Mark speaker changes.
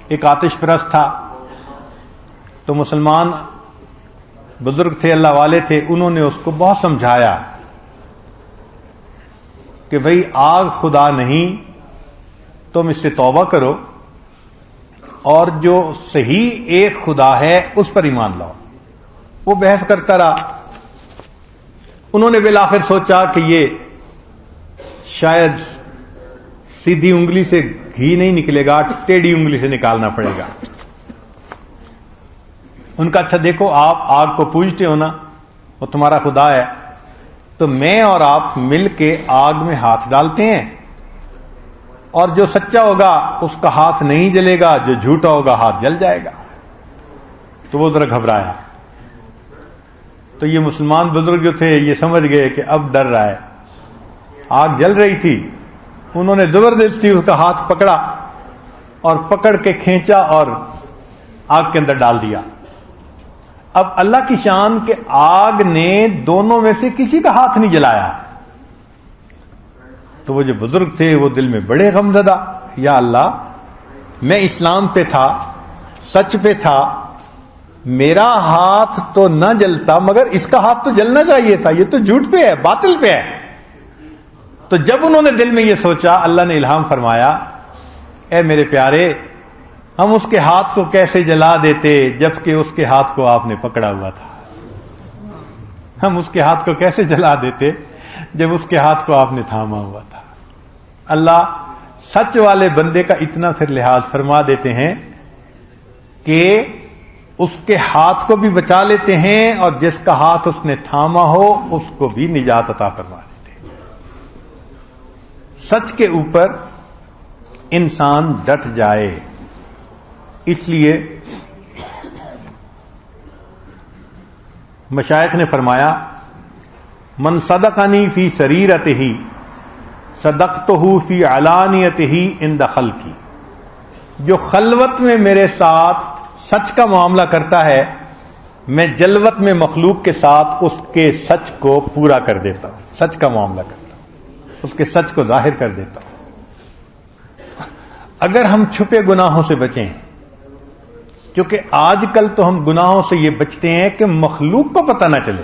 Speaker 1: ایک آتش پرست تھا، تو مسلمان بزرگ تھے، اللہ والے تھے، انہوں نے اس کو بہت سمجھایا کہ بھئی آگ خدا نہیں، تم اس سے توبہ کرو اور جو صحیح ایک خدا ہے اس پر ایمان لاؤ۔ وہ بحث کرتا رہا، انہوں نے بالآخر سوچا کہ یہ شاید سیدھی انگلی سے گھی نہیں نکلے گا، ٹیڑھی انگلی سے نکالنا پڑے گا۔ ان کا اچھا دیکھو، آپ آگ کو پوجتے ہو نا، وہ تمہارا خدا ہے، تو میں اور آپ مل کے آگ میں ہاتھ ڈالتے ہیں، اور جو سچا ہوگا اس کا ہاتھ نہیں جلے گا، جو جھوٹا ہوگا ہاتھ جل جائے گا۔ تو وہ ذرا گھبرایا، تو یہ مسلمان بزرگ جو تھے یہ سمجھ گئے کہ اب ڈر رہا ہے، آگ جل رہی تھی، انہوں نے زبردستی اس کا ہاتھ پکڑا اور پکڑ کے کھینچا اور آگ کے اندر ڈال دیا۔ اب اللہ کی شان کہ آگ نے دونوں میں سے کسی کا ہاتھ نہیں جلایا، تو وہ جو بزرگ تھے وہ دل میں بڑے غمزدہ، یا اللہ میں اسلام پہ تھا، سچ پہ تھا، میرا ہاتھ تو نہ جلتا مگر اس کا ہاتھ تو جلنا چاہیے تھا، یہ تو جھوٹ پہ ہے، باطل پہ ہے۔ تو جب انہوں نے دل میں یہ سوچا، اللہ نے الہام فرمایا، اے میرے پیارے، ہم اس کے ہاتھ کو کیسے جلا دیتے جبکہ اس کے ہاتھ کو آپ نے پکڑا ہوا تھا؟ ہم اس کے ہاتھ کو کیسے جلا دیتے جب اس کے ہاتھ کو آپ نے تھاما ہوا تھا؟ اللہ سچ والے بندے کا اتنا پھر لحاظ فرما دیتے ہیں کہ اس کے ہاتھ کو بھی بچا لیتے ہیں، اور جس کا ہاتھ اس نے تھاما ہو اس کو بھی نجات عطا فرما دیتے ہیں۔ سچ کے اوپر انسان ڈٹ جائے، اس لیے مشائخ نے فرمایا، من صدقنی فی سریرتہ صدقتہ فی علانیتہ عند خلقی، جو خلوت میں میرے ساتھ سچ کا معاملہ کرتا ہے، میں جلوت میں مخلوق کے ساتھ اس کے سچ کو پورا کر دیتا ہوں، سچ کا معاملہ کرتا ہوں، اس کے سچ کو ظاہر کر دیتا ہوں۔ اگر ہم چھپے گناہوں سے بچیں، کیونکہ آج کل تو ہم گناہوں سے یہ بچتے ہیں کہ مخلوق کو پتہ نہ چلے،